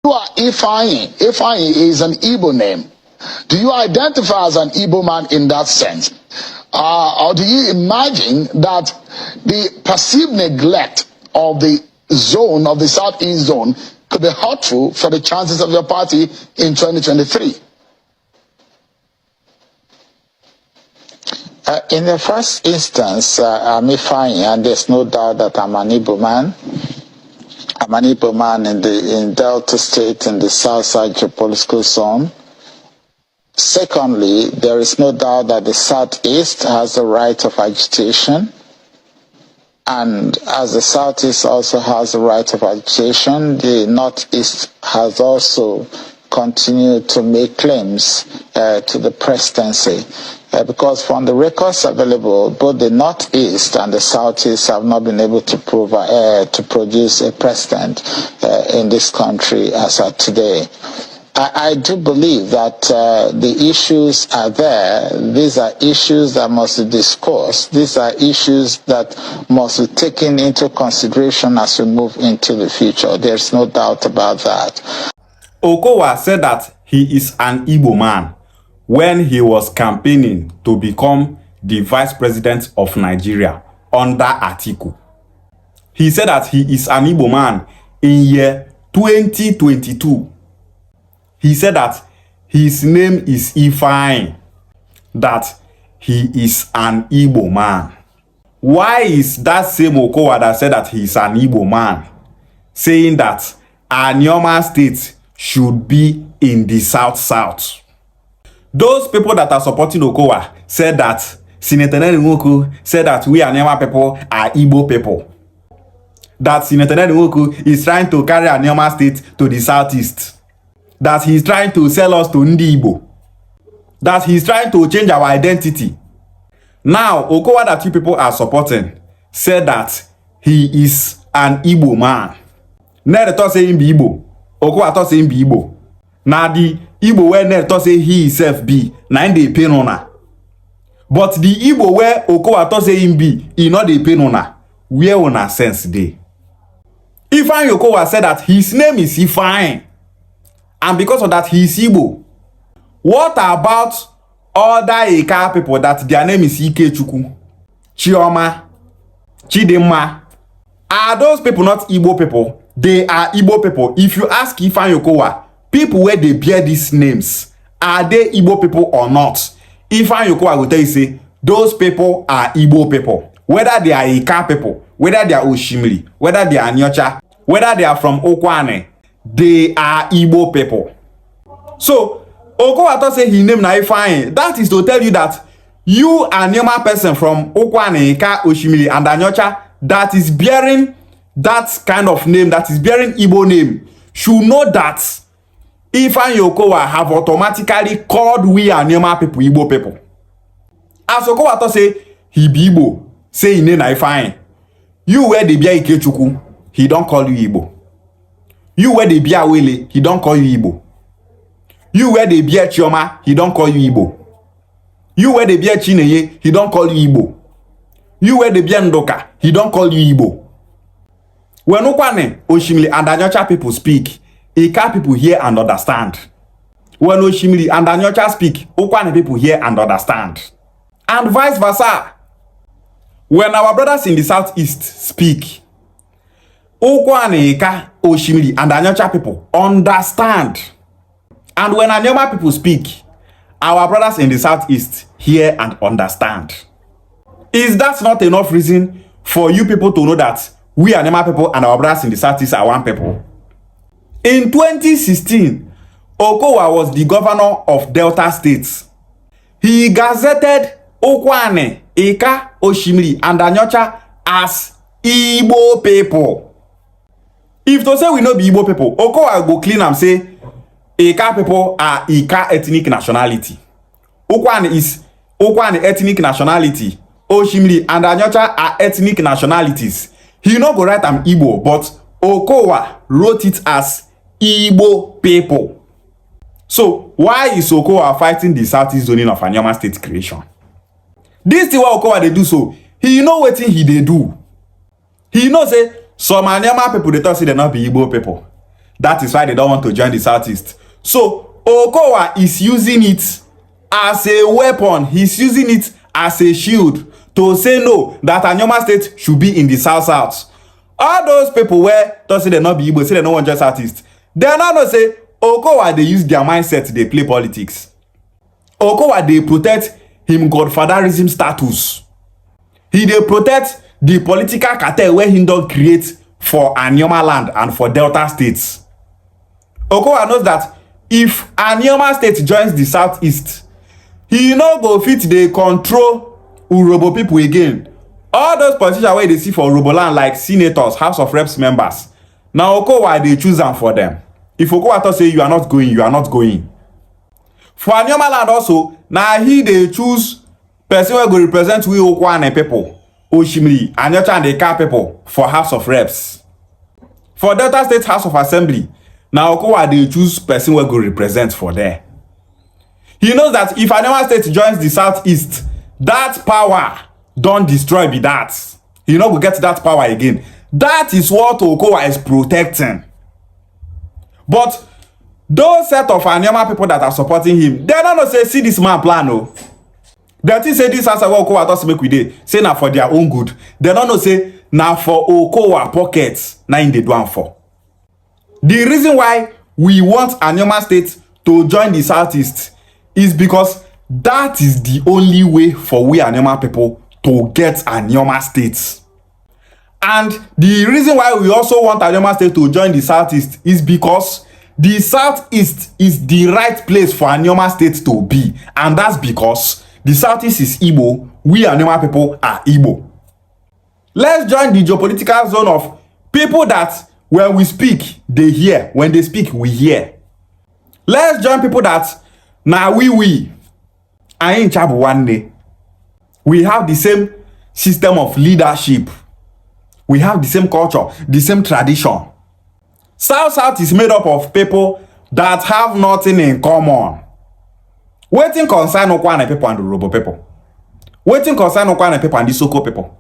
You are Ifeanyi. Ifeanyi is an Igbo name. Do you identify as an Igbo man in that sense? Or do you imagine that the perceived neglect of the zone, of the Southeast zone, could be hurtful for the chances of your party in 2023? In the first instance, I'm Ifeanyi, and there's no doubt that I'm an Igbo man. I'm an Igbo man in Delta State, in the South-Side geopolitical zone. Secondly, there is no doubt that the Southeast has the right of agitation. And as the Southeast also has the right of agitation, the Northeast has also continued to make claims to the presidency. Because from the records available, both the Northeast and the Southeast have not been able to produce a president in this country as of today. I do believe that the issues are there. These are issues that must be discussed. These are issues that must be taken into consideration as we move into the future. There's no doubt about that. Okowa said that he is an Igbo man when he was campaigning to become the vice president of Nigeria under Atiku. He said that he is an Igbo man in year 2022. He said that his name is Ifeanyi, that he is an Igbo man. Why is that same Okowa that said that he is an Igbo man saying that Anioma state should be in the South-South? Those people that are supporting Okowa said that Senator Nwoku said that we Anioma people are Igbo people. That Senator Nwoku is trying to carry Anioma state to the Southeast. That he's trying to sell us to Ndi Igbo. That he's trying to change our identity. Now, Okowa that you people are supporting said that he is an Igbo man. Nere to say him be Igbo. Okowa to say him be Igbo. Now the Igbo where Nere to say he himself be, na him dey pain una. But the Igbo where Okowa to say him be, he not dey pain una. Where una sense dey? Ifeanyi Okowa said that his name is Ifeanyi. And because of that, he is Igbo. What about other Ika people that their name is Ikechukwu, Chioma, Chidinma? Are those people not Igbo people? They are Igbo people. If you ask Ifeanyi Okowa, people where they bear these names, are they Igbo people or not? Ifeanyi Okowa will tell you, say, those people are Igbo people. Whether they are Ika people, whether they are Oshimiri, whether they are Nyocha, whether they are from Okwane, they are Igbo people. So, Okowa to say he name na Ifeanyi. That is to tell you that you are Anioma person from Okwane, Ika, Oshimiri, and Anyocha that is bearing that kind of name, that is bearing Igbo name, should know that Ifeanyi Okowa have automatically called we Anioma people Igbo people. As Okowa to say he be Igbo, say he name na Ifeanyi. You where they bear Ikechukwu, he don't call you Igbo. You where they bear Wele, he don't call you Igbo. You where they bear Chioma, he don't call you Igbo. You where they bear Chineye, he don't call you Igbo. You where they bear Ndoka, he don't call you Igbo. When Okwane, Oshimili, and Anyocha people speak, Ika people hear and understand. When Oshimili and Anyocha speak, Okwane people hear and understand. And vice versa. When our brothers in the Southeast speak, Okwane, Ika, Oshimiri, and Anyocha people understand. And when Anioma people speak, our brothers in the Southeast hear and understand. Is that not enough reason for you people to know that we Anioma people and our brothers in the Southeast are one people? In 2016, Okowa was the governor of Delta State. He gazetted Okwane, Ika, Oshimiri, and Anyocha as Igbo people. If to say we no be Igbo people, Okowa go clean and say Ika people are Ika ethnic nationality. Okwane is Okwane ethnic nationality. Oshimiri and Anyocha are ethnic nationalities. He no go write am Igbo, but Okowa wrote it as Igbo people. So why is Okowa fighting the Southeast zoning of Anioma state creation? This thing what Okowa they do so, he know wetin he dey do. He know say some Anioma people they talk say they not be Igbo people. That is why they don't want to join the Southeast. So Okowa is using it as a weapon. He's using it as a shield to say no, that Anioma State should be in the South. All those people where don't say they not be Igbo, say they don't want to join Southeast. They are not say Okowa, they use their mindset, they play politics. Okowa, they protect him godfatherism status. They protect the political cartel where he don't create for Anioma land and for Delta states. Okowa knows that if Anioma State joins the Southeast, he no go fit they control Urobo people again. All those politicians where they see for Urobo land like senators, House of Reps members. Now Okowa, they choose them for them. If Okowa to say you are not going, you are not going. For Anioma land also, now he they choose person who go represent we Okwane people, Oshimiri, Anyocha and the Eka people for House of Reps. For Delta State House of Assembly, now Okowa they choose person who go represent for there. He knows that if Anioma State joins the Southeast, that power don't destroy be that. He not go get that power again. That is what Okowa is protecting. But those set of Anioma people that are supporting him, they don't say see this man plan. No. They think say this answer what Okowa does make with it. Say now for their own good. They don't say now for Okowa pockets. Now in the do for. The reason why we want Anioma State to join the Southeast is because that is the only way for we Anioma people to get Anioma State. And the reason why we also want Anioma State to join the Southeast is because the Southeast is the right place for Anioma State to be. And that's because the Southeast is Igbo, we Anioma people are Igbo. Let's join the geopolitical zone of people that when we speak, they hear. When they speak, we hear. Let's join people that now we I ain't chab one day. We have the same system of leadership. We have the same culture, the same tradition. South is made up of people that have nothing in common. Waiting concern Okwane people and the Urobo people. Waiting concern Okwane people and the Soko people.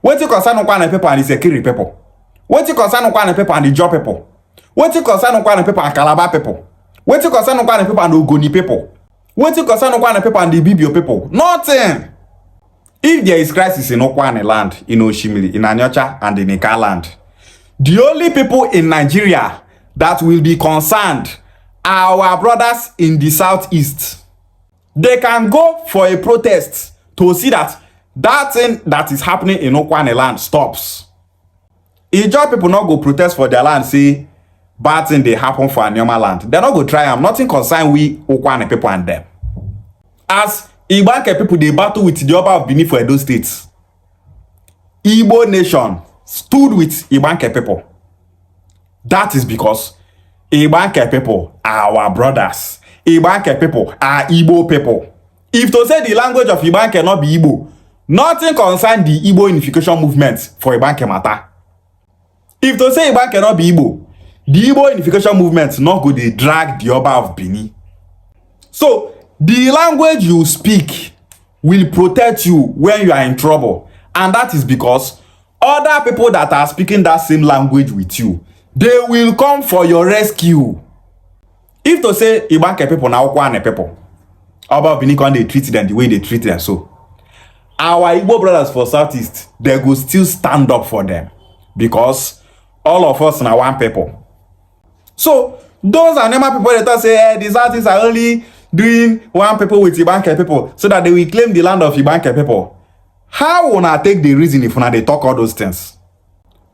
Waiting concern Okwane people and the Sekiri people. Waiting concern Okwane people and the Jaw people. Waiting concern Okwane people and Calabar people. Waiting concern Okwane people and the Ogoni people. Waiting concern Okwane people and the Bibio people. Nothing. If there is crisis in Okwane land, in Oshimiri, in Anyocha, and in Eka land, the only people in Nigeria that will be concerned are our brothers in the Southeast. They can go for a protest to see that that thing that is happening in Okwane land stops. Ijaw people not go protest for their land, say bad thing they happen for Anioma land. They not go try them. Nothing concern we Okwane people and them. As Igbanke people they battle with the Oba of Benin for Edo States. Igbo nation stood with Igbanke people. That is because Igbanke people are our brothers. Igbanke people are Igbo people. If to say the language of Igbanke not be Igbo, nothing concern the Igbo unification movement for Igbanke matter. If to say Igbanke not be Igbo, the Igbo unification movement not go dey drag the Oba of Benin. So the language you speak will protect you when you are in trouble, and that is because other people that are speaking that same language with you, they will come for your rescue. If to say Igbanke people na Okwane people, Oba of Benin can they treat them the way they treat them, so our Igbo brothers for Southeast, they go still stand up for them because all of us are one people. So those Anioma people that talk say hey, the Southeast are only doing one people with Igbanke people so that they will claim the land of Igbanke people. How wanna take the reason if they talk all those things?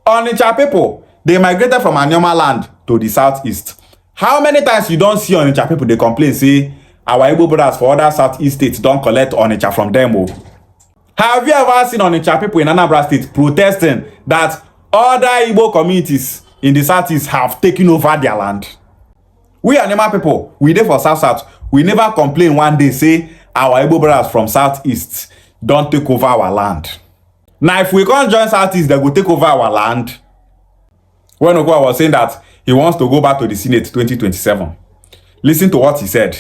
Onitsha people, they migrated from Anioma land to the Southeast. How many times you don't see Onitsha people they complain say our Igbo brothers for other Southeast states don't collect Onitsha from them? Oh. Have you ever seen Onitsha people in Anambra State protesting that other Igbo communities in the Southeast have taken over their land? We Anioma people, we there for South. We never complain one day say our Igbo brothers from Southeast don't take over our land. Now if we can't join Southeast, they will take over our land. When Okowa was saying that he wants to go back to the Senate 2027, listen to what he said.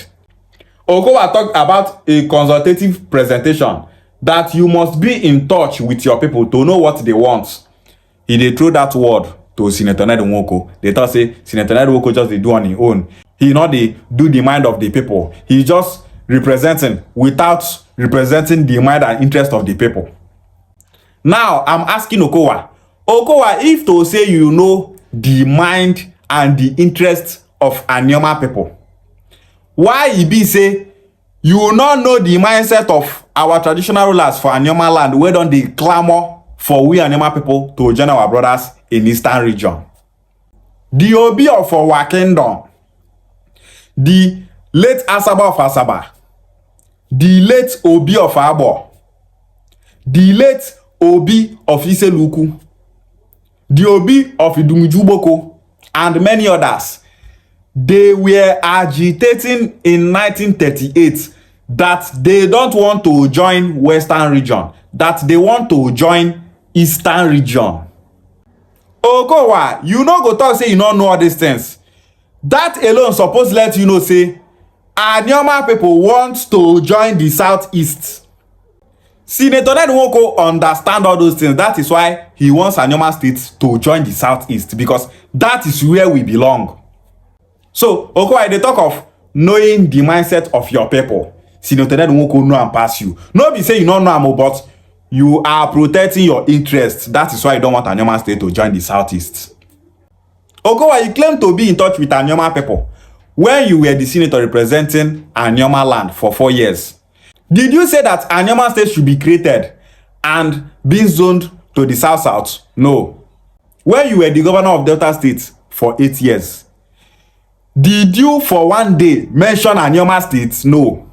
Okowa talked about a consultative presentation that you must be in touch with your people to know what they want. He dey throw that word to Senator Ned Nwoko. They thought say Senator Ned Nwoko just dey do on his own. He not dey do the mind of the people. He just representing without representing the mind and interest of the people. Now I'm asking Okowa, if to say you know the mind and the interest of Anioma people, why e be say you not know the mindset of our traditional rulers for Anioma land wey don dey clamor for we Anioma people to join our brothers in Eastern region? The Obi of our kingdom, the late Asaba of Asaba, the late Obi of Abo, the late Obi of Iseluku, the Obi of Idumijuboko, and many others, they were agitating in 1938 that they don't want to join Western region, that they want to join Eastern region. Okowa, you no go talk say you don't know all these things. That alone suppose let you know say Anioma people want to join the Southeast. Senator Ned Nwoko understand all those things. That is why he wants Anioma State to join the Southeast, because that is where we belong. So, Okowa, they talk of knowing the mindset of your people. Senator Ned Nwoko know and pass you. No be say you don't know am, but you are protecting your interests. That is why you don't want Anioma State to join the Southeast. Okowa, you claim to be in touch with Anioma people when you were the senator representing Anioma land for 4 years. Did you say that Anioma State should be created and be zoned to the South? No. When you were the governor of Delta State for 8 years, did you for one day mention Anioma State? No.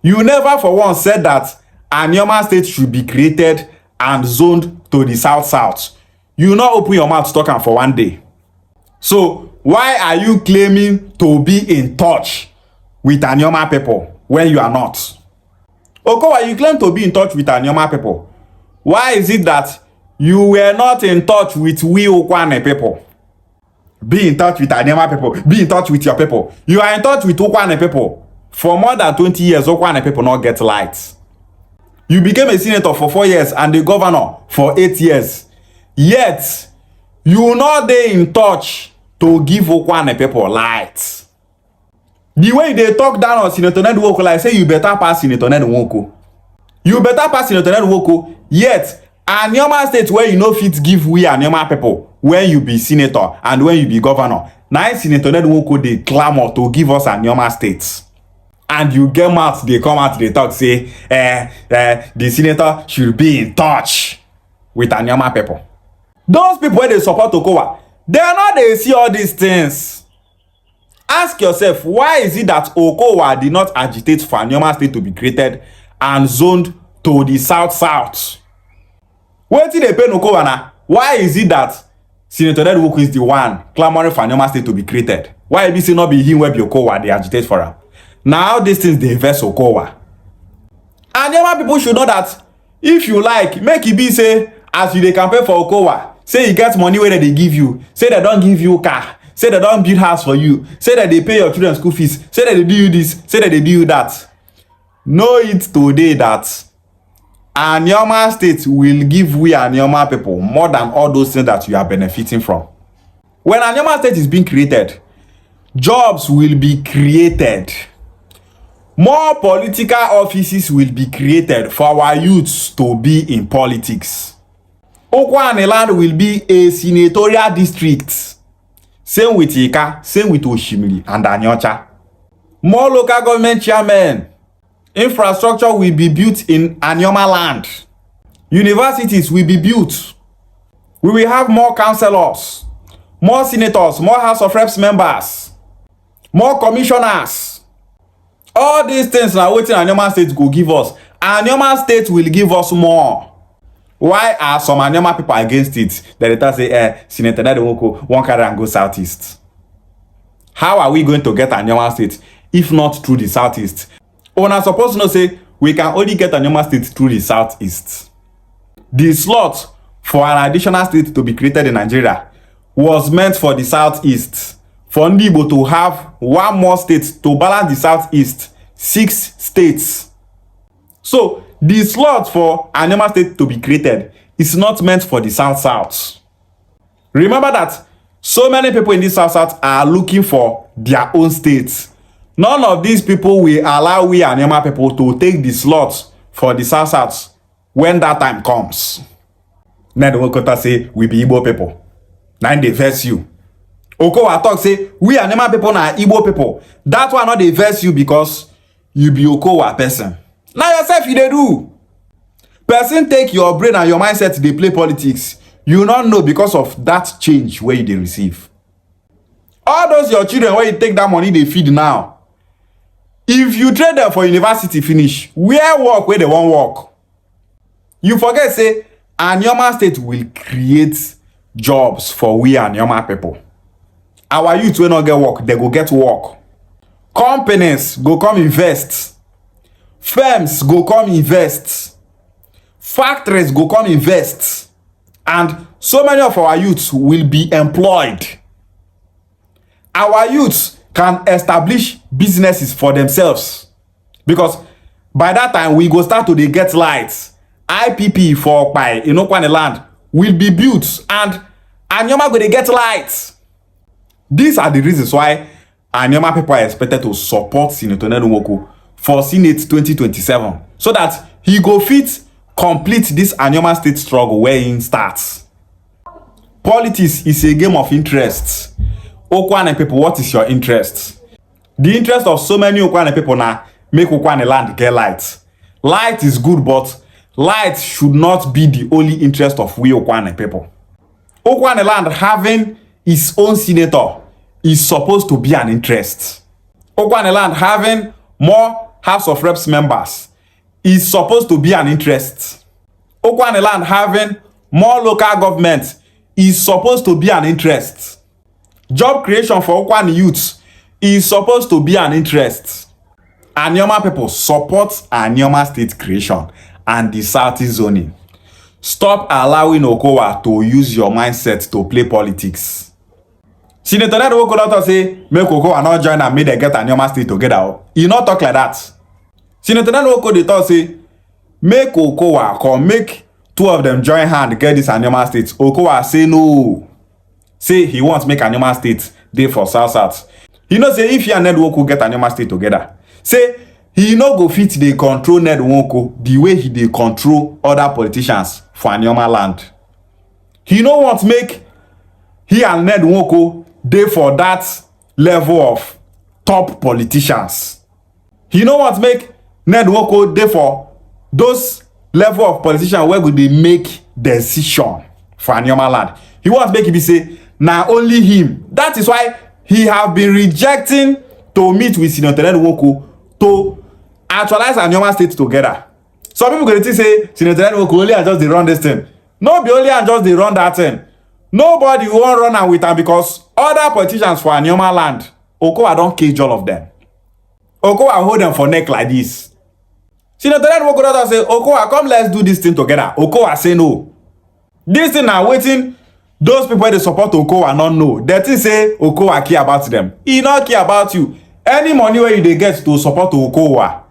You never for once said that Anioma State should be created and zoned to the South. You not open your mouth to talk for one day. So why are you claiming to be in touch with Anioma people when you are not? Okowa, you claim to be in touch with Anioma people. Why is it that you were not in touch with we Okwane people? Be in touch with Anioma people. Be in touch with your people. You are in touch with Okwane people. For more than 20 years, Okwane people not get lights. You became a senator for 4 years and the governor for 8 years. Yet, you not dey in touch to give Okwane people light. The way they talk down on Senator Ned Nwoko, like say you better pass Senator Ned Nwoko. You better pass Senator Ned Nwoko, yet Anioma State where you no fit give we Anioma people when you be senator and when you be governor. Now Senator Ned Nwoko dey clamor to give us Anioma State. And you get mouth, they come out, they talk, say, the senator should be in touch with Anioma people. Those people where they support Okowa, they are not, they see all these things. Ask yourself, why is it that Okowa did not agitate for Anioma State to be created and zoned to the South? What did they pay Okowa now? Why is it that Senator Ned Nwoko is the one clamoring for Anioma State to be created? Why is it not be him where be Okowa they agitate for him? Now these things they verse Okowa. Anioma people should know that if you like, make it be say as you dey campaign for Okowa, say you get money where they give you, say they don't give you car, say they don't build house for you, say that they pay your children school fees, say that they do you this, say that they do you that. Know it today that Anioma State will give we Anioma people more than all those things that you are benefiting from. When Anioma State is being created, jobs will be created. More political offices will be created for our youths to be in politics. Okwane land will be a senatorial district. Same with Ika, same with Oshimiri and Anyocha. More local government chairmen. Infrastructure will be built in Anioma land. Universities will be built. We will have more councillors, more senators, more House of Reps members, more commissioners. All these things now waiting Anioma State go give us. Anioma State will give us more. Why are some Anioma people against it? That they say, Senator Ned Nwoko won't carry and go Southeast. How are we going to get Anioma State if not through the Southeast? Una supposed to know say we can only get Anioma State through the Southeast. The slot for an additional state to be created in Nigeria was meant for the Southeast. For Igbo to have one more state to balance the Southeast, 6 states. So the slot for Anioma State to be created is not meant for the South. Remember that so many people in this South are looking for their own states. None of these people will allow we Anioma people to take the slot for the South when that time comes. Now the Okota say we be Igbo people. Now they verse you. Okowa talk say we Anioma people na Igbo people. That one not they verse you because you be Okowa person. Now yourself you they do. Person take your brain and your mindset they play politics. You not know because of that change where you they receive. All those your children where you take that money they feed now. If you trade them for university finish, where work where they won't work? You forget say Anioma state will create jobs for we Anioma people. Our youth will not get work, they go get work. Companies go come invest. Firms go come invest. Factories go come invest. And so many of our youths will be employed. Our youths can establish businesses for themselves. Because by that time, we go start to get lights. IPP for by Inokwane land will be built. And Anioma go to get lights. These are the reasons why Anioma people are expected to support Senator Ned Nwoko for Senate 2027. So that he go fit complete this Anioma state struggle where he starts. Politics is a game of interests. Okwane people, what is your interest? The interest of so many Okwane people now make Okwane land get light. Light is good, but light should not be the only interest of we Okwane people. Okwane land having its own senator is supposed to be an interest. Okwane land having more House of Reps members is supposed to be an interest. Okwane land having more local government is supposed to be an interest. Job creation for Okwane youths is supposed to be an interest. Anioma people support Anioma state creation and the Southeast zoning. Stop allowing Okowa to use your mindset to play politics. Senator Ned Nwoko say make Okowa not join and make them get Anioma state together. He not talk like that. Senator Ned Nwoko they talk say make Okowa come make two of them join hand get this Anioma state. Okowa say no. Say he wants make Anioma state dey for South. He know say if he and Ned Nwoko get Anioma state together, say he no go fit dey control Ned Nwoko the way he dey control other politicians for Anioma land. He no want make he and Ned Nwoko dey for that level of top politicians. He no want make Ned Nwoko dey for those level of politicians where go dey make decision for Anioma land. He wants make it be say na only him. That is why he have been rejecting to meet with Senator Ned Nwoko to actualize Anioma state together. Some people go think say Senator Ned Nwoko only and just dey run this thing. No be only and just dey run that thing. Nobody won't run am with am because other politicians for Anioma land, Okowa don cage all of them. Okowa hold them for neck like this. Senator Ned Nwoko don say, Okowa, come let's do this thing together. Okowa say no. This thing na wetin those people they support Okowa not know. They think say Okowa care about them. He not care about you. Any money where you they get to support Okowa,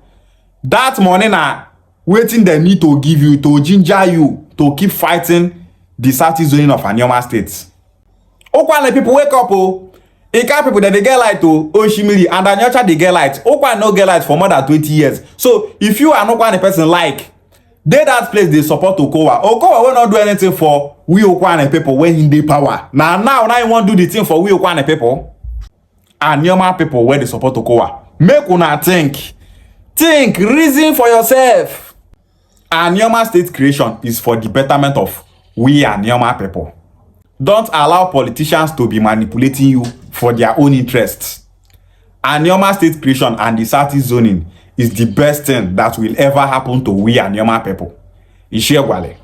that money na waiting they need to give you to ginger you to keep fighting the Southeast zoning of Anioma state. Okwane people wake up oh. Ika people that they get light to Oshimiri and Anyocha they get light. Okwane no get light for more than 20 years. So if you are not one person like they that place they support Okowa. Okowa will not do anything for we Okwane people when in the power. Now you want to do the thing for we Okwane people. Anioma people where they support Okowa. Make una think. Think, reason for yourself. Anioma state creation is for the betterment of we Anioma people. Don't allow politicians to be manipulating you for their own interests. Anioma state creation and the Southeast zoning is the best thing that will ever happen to we Anioma people. Ishe Gwale.